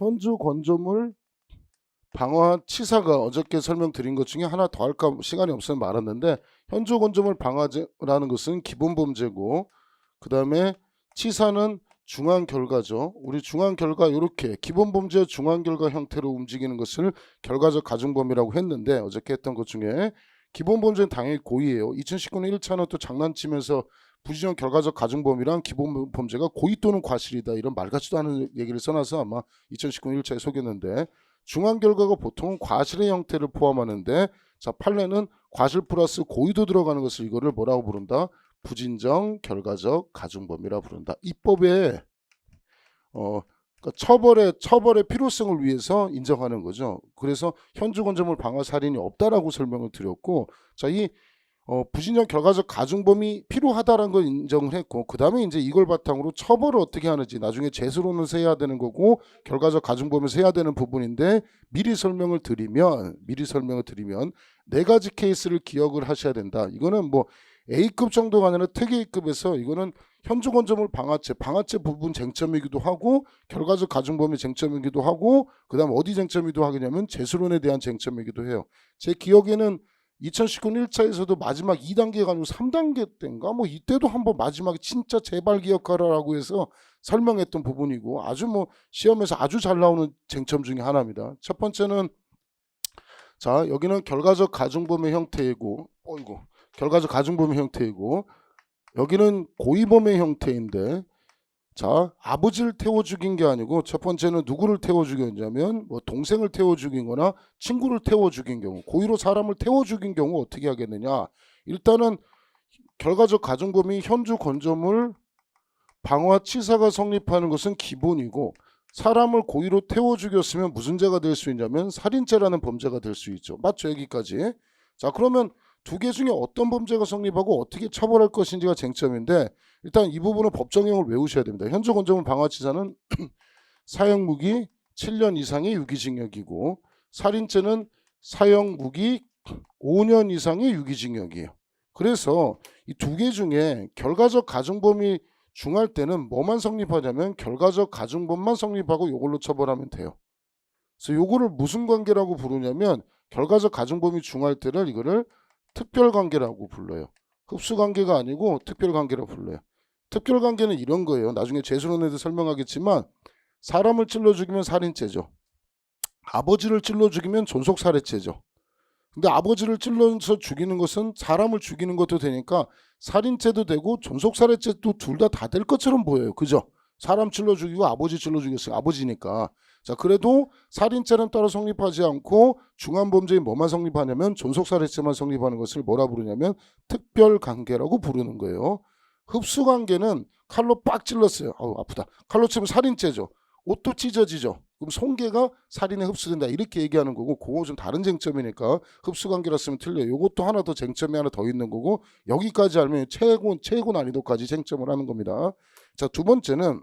현주 건조물 방화 치사가 어저께 설명드린 것 중에 하나 더 할까 시간이 없어서 말았는데, 현주 건조물 방화라는 것은 기본 범죄고, 그 다음에 치사는 중한 결과죠. 우리 중한 결과, 이렇게 기본 범죄 중한 결과 형태로 움직이는 것을 결과적 가중범위라고 했는데, 어저께 했던 것 중에 기본 범죄는 당연히 고의예요. 2019년 1차는 또 장난치면서 부지정 결과적 가중범위랑 기본 범죄가 고의 또는 과실이다, 이런 말 같지도 않은 얘기를 써놔서 아마 2019년 1차에 속였는데, 중한 결과가 보통 과실의 형태를 포함하는데, 자, 판례는 과실 플러스 고의도 들어가는 것을 이거를 뭐라고 부른다? 부진정 결과적 가중범위라 부른다. 입법에 그러니까 처벌의 필요성을 위해서 인정하는 거죠. 그래서 현주 건조물 방화 살인이 없다라고 설명을 드렸고, 자, 이 부진정 결과적 가중범위 필요하다라는 걸 인정을 했고, 그 다음에 이제 이걸 바탕으로 처벌을 어떻게 하는지 나중에 재수로는 해야 되는 거고, 결과적 가중범위에서 해야 되는 부분인데, 미리 설명을 드리면 네 가지 케이스를 기억을 하셔야 된다. 이거는 뭐 A급 정도가 아니라 특A급에서 이거는 현주 건조물 방화죄 부분 쟁점이기도 하고, 결과적 가중범위 쟁점이기도 하고, 그 다음 어디 쟁점이기도 하겠냐면 재수론에 대한 쟁점이기도 해요. 제 기억에는 2019년 1차에서도 마지막 2단계가 아니고 3단계 때인가 뭐 이때도 한번 마지막에 진짜 제발 기억하라라고 해서 설명했던 부분이고, 아주 뭐 시험에서 아주 잘 나오는 쟁점 중에 하나입니다. 첫 번째는, 자, 여기는 결과적 가중범의 형태이고, 결과적 가중범의 형태이고, 여기는 고의범의 형태인데, 자, 아버지를 태워 죽인 게 아니고, 첫 번째는 누구를 태워 죽였냐면 뭐 동생을 태워 죽인 거나 친구를 태워 죽인 경우, 고의로 사람을 태워 죽인 경우 어떻게 하겠느냐. 일단은 결과적 가중범위 현주 건조물 방화 치사가 성립하는 것은 기본이고, 사람을 고의로 태워 죽였으면 무슨 죄가 될 수 있냐면 살인죄라는 범죄가 될 수 있죠. 맞죠? 여기까지. 자, 그러면 두 개 중에 어떤 범죄가 성립하고 어떻게 처벌할 것인지가 쟁점인데, 일단 이 부분은 법정형을 외우셔야 됩니다. 현주 건조물 방화치사는 사형무기 7년 이상의 유기징역이고, 살인죄는 사형무기 5년 이상의 유기징역이에요. 그래서 이 두 개 중에 결과적 가중범위 중할 때는 뭐만 성립하냐면 결과적 가중범만 성립하고 이걸로 처벌하면 돼요. 그래서 요거를 무슨 관계라고 부르냐면, 결과적 가중범위 중할 때를 이거를 특별관계라고 불러요. 흡수관계가 아니고 특별관계라고 불러요. 특별관계는 이런 거예요. 나중에 재수론에도 설명하겠지만, 사람을 찔러 죽이면 살인죄죠. 아버지를 찔러 죽이면 존속살해죄죠. 근데 아버지를 찔러서 죽이는 것은 사람을 죽이는 것도 되니까 살인죄도 되고 존속살해죄도 둘 다 될 것처럼 보여요. 그죠? 사람 찔러 죽이고 아버지 찔러 죽였어요. 아버지니까. 자, 그래도 살인죄는 따로 성립하지 않고 중한범죄인 뭐만 성립하냐면 존속살해죄만 성립하는 것을 뭐라 부르냐면 특별관계라고 부르는 거예요. 흡수관계는 칼로 빡 찔렀어요. 아우 아프다. 칼로 치면 살인죄죠. 옷도 찢어지죠. 그럼 손괴가 살인에 흡수된다, 이렇게 얘기하는 거고, 그거 좀 다른 쟁점이니까 흡수관계라 쓰면 틀려요. 요것도 하나 더 쟁점이 하나 더 있는 거고, 여기까지 알면 최고 난이도까지 쟁점을 하는 겁니다. 자, 두 번째는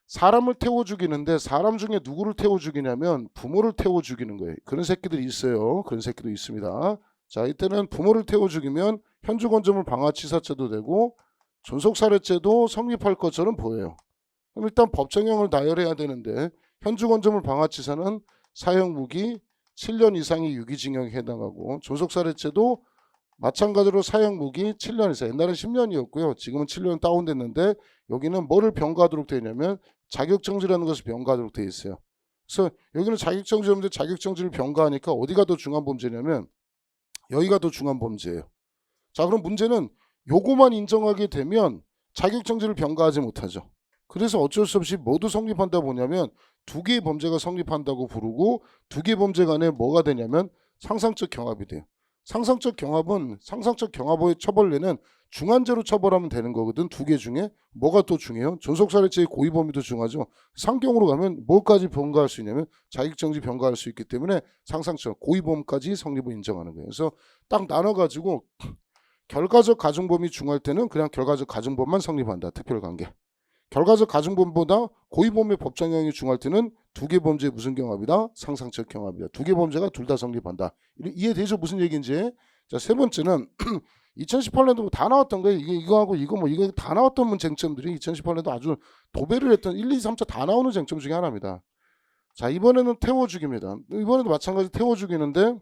사람을 태워 죽이는데, 사람 중에 누구를 태워 죽이냐면 부모를 태워 죽이는 거예요. 그런 새끼들이 있어요. 그런 새끼도 있습니다. 자, 이때는 부모를 태워 죽이면 현주 건조물 방화치사죄도 되고 존속살해죄도 성립할 것처럼 보여요. 그럼 일단 법정형을 나열해야 되는데, 현주 건조물 방화치사는 사형무기 7년 이상의 유기징역에 해당하고, 존속살해죄도 마찬가지로 사형무기 7년 이상, 옛날엔 10년이었고요. 지금은 7년 다운됐는데, 여기는 뭐를 병가하도록 되어 있냐면 자격정지라는 것을 병가하도록 되어 있어요. 그래서 여기는 자격정지 없는데 자격정지를 병가하니까 어디가 더 중한 범죄냐면 여기가 더 중한 범죄예요. 자, 그럼 문제는 요거만 인정하게 되면 자격정지를 병가하지 못하죠. 그래서 어쩔 수 없이 모두 성립한다 보냐면 두 개의 범죄가 성립한다고 부르고, 두 개의 범죄 간에 뭐가 되냐면 상상적 경합이 돼요. 상상적 경합의 처벌례는 중한죄로 처벌하면 되는 거거든. 두 개 중에 뭐가 또 중요해요? 존속살해죄의 고의 범위도 중하죠. 상경으로 가면 뭐까지 병가할 수 있냐면 자격정지 병가할 수 있기 때문에 상상적 고의범까지 성립을 인정하는 거예요. 그래서 딱 나눠가지고 결과적 가중범위 중할 때는 그냥 결과적 가중범만 성립한다. 특별관계. 결과적 가중범보다 고의범의 법정형이 중할 때는 두 개 범죄의 무슨 경합이다? 상상적 경합이다. 두 개 범죄가 둘 다 성립한다. 이해되죠? 무슨 얘기인지. 자, 세 번째는 2018년도 다 나왔던 거예요. 이거하고 이거 다 나왔던 쟁점들이 2018년도 아주 도배를 했던 1, 2, 3차 다 나오는 쟁점 중에 하나입니다. 자, 이번에는 태워 죽입니다. 이번에도 마찬가지 태워 죽이는데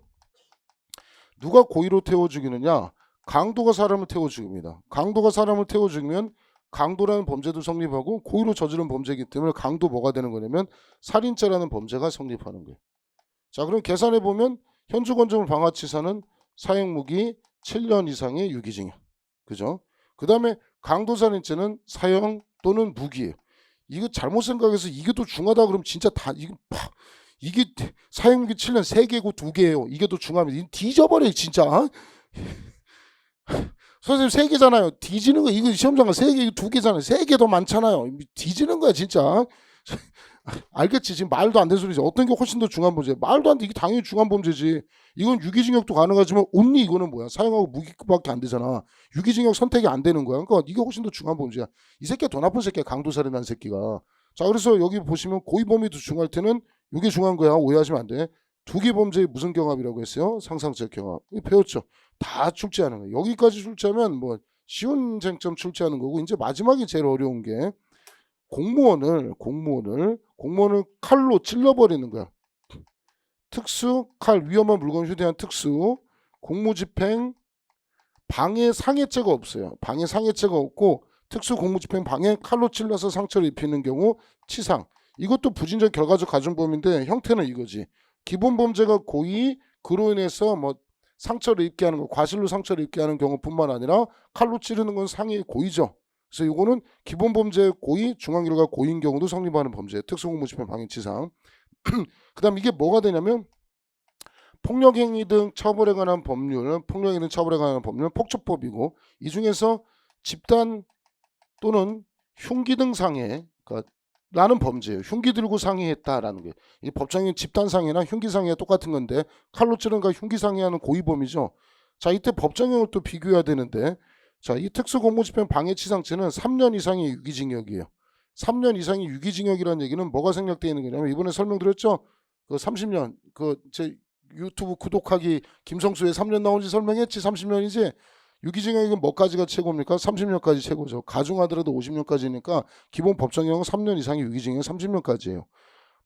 누가 고의로 태워 죽이느냐? 강도가 사람을 태워 죽입니다. 강도가 사람을 태워 죽이면 강도라는 범죄도 성립하고 고의로 저지른 범죄이기 때문에 강도 뭐가 되는 거냐면 살인죄라는 범죄가 성립하는 거예요. 자, 그럼 계산해 보면 현주건조물 방화치사는 사형무기 7년 이상의 유기징역. 그죠? 그 다음에 강도살인죄는 사형 또는 무기예요. 이거 잘못 생각해서 이게 더 중하다 그러면 진짜 다 이게 사형무기 7년 3개고 2개예요. 이게 더 중하면 뒤져버려 진짜. 선생님 3개잖아요. 뒤지는 거 이거 시험장가 3개 2개잖아요. 3개 더 많잖아요. 뒤지는 거야 진짜. 알겠지? 지금 말도 안 되는 소리지. 어떤 게 훨씬 더 중한 범죄? 말도 안 돼. 이게 당연히 중한 범죄지. 이건 유기징역도 가능하지만 온리 이거는 뭐야? 사형하고 무기급밖에 안 되잖아. 유기징역 선택이 안 되는 거야. 그러니까 이게 훨씬 더 중한 범죄야. 이 새끼가 더 나쁜 새끼야. 강도살인한 새끼가. 자, 그래서 여기 보시면 고의범위도 중할 때는 이게 중한 거야. 오해하시면 안 돼. 두기 범죄의 무슨 경합이라고 했어요? 상상적 경합. 배웠죠? 다 출제하는 거예요. 여기까지 출제하면 뭐 쉬운 쟁점 출제하는 거고 이제 마지막이 제일 어려운 게 공무원을 칼로 찔러버리는 거야. 특수, 칼, 위험한 물건을 휴대한 특수, 공무집행, 방해 상해죄가 없어요. 방해 상해죄가 없고 특수 공무집행 방해 칼로 찔러서 상처를 입히는 경우 치상. 이것도 부진적 결과적 가중범인데 형태는 이거지. 기본 범죄가 고의, 그로 인해서 뭐 상처를 입게 하는 거, 과실로 상처를 입게 하는 경우뿐만 아니라 칼로 찌르는 건 상해 고의죠. 그래서 이거는 기본 범죄 고의, 중한 결과 고의인 경우도 성립하는 범죄. 특수공무집행 방해치상. 그다음 이게 뭐가 되냐면 폭력행위 등 처벌에 관한 법률, 폭력행위 등 처벌에 관한 법률은 폭처법이고 이 중에서 집단 또는 흉기 등 상해, 그러니까 라는 범죄예요. 흉기 들고 상해했다라는 게. 이 법정인 집단 상해나 흉기 상해가 똑같은 건데 칼로 찌른과 흉기 상해하는 고의범이죠. 자, 이때 법정형을 또 비교해야 되는데 자, 이 특수공무집행 방해치상죄는 3년 이상의 유기징역이에요. 3년 이상의 유기징역이라는 얘기는 뭐가 생략되어 있는 거냐면 이번에 설명드렸죠. 그 30년 제 유튜브 구독하기 김성수의 3년 나온지 설명했지. 30년이지. 유기징역은 뭐까지가 최고입니까? 30년까지 최고죠. 가중하더라도 50년까지니까 기본 법정형은 3년 이상의 유기징역 30년까지예요.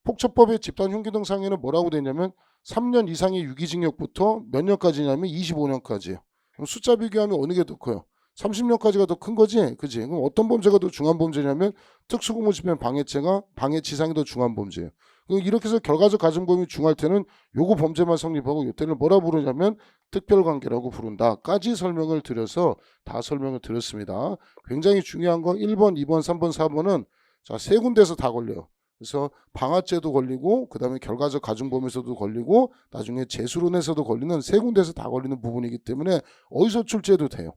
폭처법의 집단 흉기 등 상해는 뭐라고 되냐면 3년 이상의 유기징역부터 몇 년까지냐면 25년까지예요. 그럼 숫자 비교하면 어느 게 더 커요? 30년까지가 더 큰 거지, 그지? 그럼 어떤 범죄가 더 중한 범죄냐면 특수공무집행 방해죄가 방해치상이 더 중한 범죄예요. 이렇게 해서 결과적 가중범위 중할 때는 요거 범죄만 성립하고 요때는 뭐라 부르냐면 특별관계라고 부른다까지 설명을 드려서 다 설명을 드렸습니다. 굉장히 중요한 건 1번, 2번, 3번, 4번은 자, 세 군데에서 다 걸려요. 그래서 방화죄도 걸리고 그 다음에 결과적 가중범위에서도 걸리고 나중에 재수론에서도 걸리는 세 군데에서 다 걸리는 부분이기 때문에 어디서 출제해도 돼요.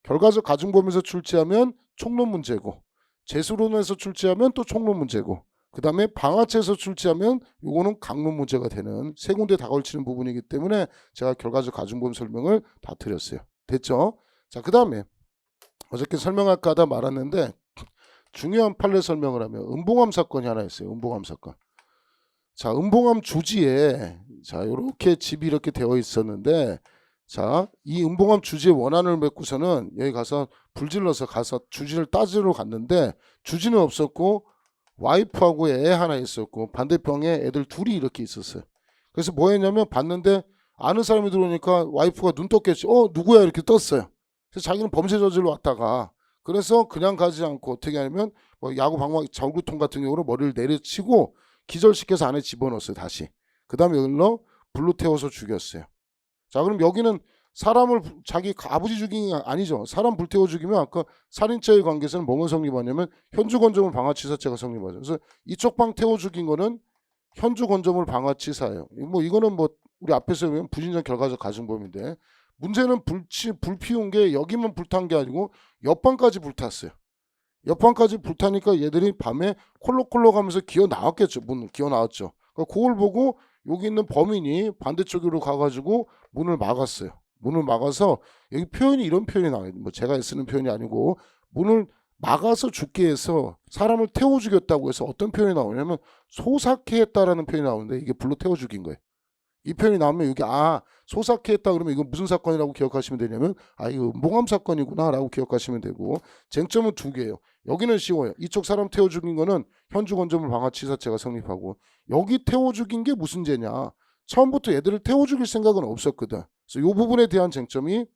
결과적 가중범위에서 출제하면 총론 문제고 재수론에서 출제하면 또 총론 문제고 그 다음에 방화죄에서 출제하면 요거는 강론 문제가 되는 세 군데 다 걸치는 부분이기 때문에 제가 결과적 가중범위 설명을 다 드렸어요. 됐죠? 자, 그 다음에 어저께 설명할까 하다 말았는데 중요한 판례 설명을 하면 은봉암 사건이 하나 있어요. 은봉암 사건. 자, 은봉암 주지에 자, 요렇게 집이 이렇게 되어 있었는데 자, 이 은봉암 주지의 원한을 맺고서는 여기 가서 불질러서 가서 주지를 따지러 갔는데 주지는 없었고 와이프하고 애 하나 있었고 반대방에 애들 둘이 이렇게 있었어요. 그래서 뭐 했냐면 봤는데 아는 사람이 들어오니까 와이프가 눈 떴겠지. 누구야 이렇게 떴어요. 그래서 자기는 범죄 저지러 왔다가 그래서 그냥 가지 않고 어떻게 하냐면 뭐 야구 방망이 절구통 같은 경우로 머리를 내려치고 기절시켜서 안에 집어넣었어요. 다시. 그 다음에 여기로 불로 태워서 죽였어요. 자, 그럼 여기는 사람을 자기 아버지 죽인 게 아니죠. 사람 불태워 죽이면 아까 살인죄의 관계에서는 뭐가 성립하냐면 현주건조물 방화치사죄가 성립하죠. 그래서 이쪽 방 태워 죽인 거는 현주건조물 방화치사예요. 뭐 이거는 뭐 우리 앞에서 보면 부진적 결과적 가중범인데 문제는 불 피운 게 여기만 불탄 게 아니고 옆방까지 불탔어요. 옆방까지 불타니까 얘들이 밤에 콜록콜록 하면서 기어 나왔겠죠. 문을 기어 나왔죠. 그러니까 그걸 보고 여기 있는 범인이 반대쪽으로 가가지고 문을 막았어요. 문을 막아서 여기 표현이 이런 표현이 나와요. 뭐 제가 쓰는 표현이 아니고 문을 막아서 죽게 해서 사람을 태워 죽였다고 해서 어떤 표현이 나오냐면 소삭해 했다라는 표현이 나오는데 이게 불로 태워 죽인 거예요. 이 표현이 나오면 여기 소삭해 했다 그러면 이건 무슨 사건이라고 기억하시면 되냐면 이거 은봉암 사건이구나라고 기억하시면 되고, 쟁점은 두 개예요. 여기는 쉬워요. 이쪽 사람 태워 죽인 거는 현주건조물 방화치사죄가 성립하고, 여기 태워 죽인 게 무슨 죄냐. 처음부터 얘들을 태워 죽일 생각은 없었거든. 그래서 이 부분에 대한 쟁점이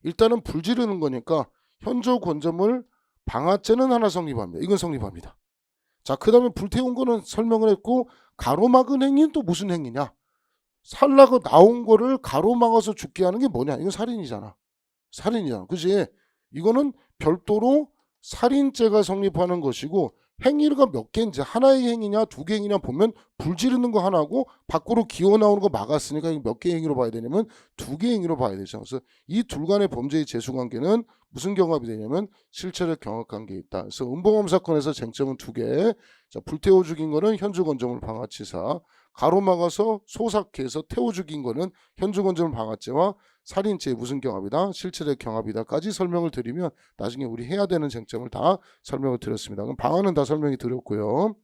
일단은 불 지르는 거니까 현주건조물 방화죄는 하나 성립합니다. 이건 성립합니다. 자, 그 다음에 불태운 거는 설명을 했고, 가로막은 행위는 또 무슨 행위냐. 살라고 나온 거를 가로막아서 죽게 하는 게 뭐냐. 이건 살인이잖아. 살인이잖아. 그지? 이거는 별도로 살인죄가 성립하는 것이고, 행위가 몇 개인지, 하나의 행위냐 두 개 행위냐 보면 불 지르는 거 하나고 밖으로 기어 나오는 거 막았으니까 이거 몇 개 행위로 봐야 되냐면 두 개 행위로 봐야 되죠. 그래서 이 둘 간의 범죄의 재수관계는 무슨 경합이 되냐면 실체적 경합관계에 있다. 그래서 은봉암 사건에서 쟁점은 두 개. 자, 불태워 죽인 거는 현주건조물 방화치사, 가로막아서 소삭해서 태워 죽인 거는 현주건조물 방화죄와 살인죄의 무슨 경합이다? 실체적 경합이다까지 설명을 드리면 나중에 우리 해야 되는 쟁점을 다 설명을 드렸습니다. 그럼 방안은 다 설명이 드렸고요.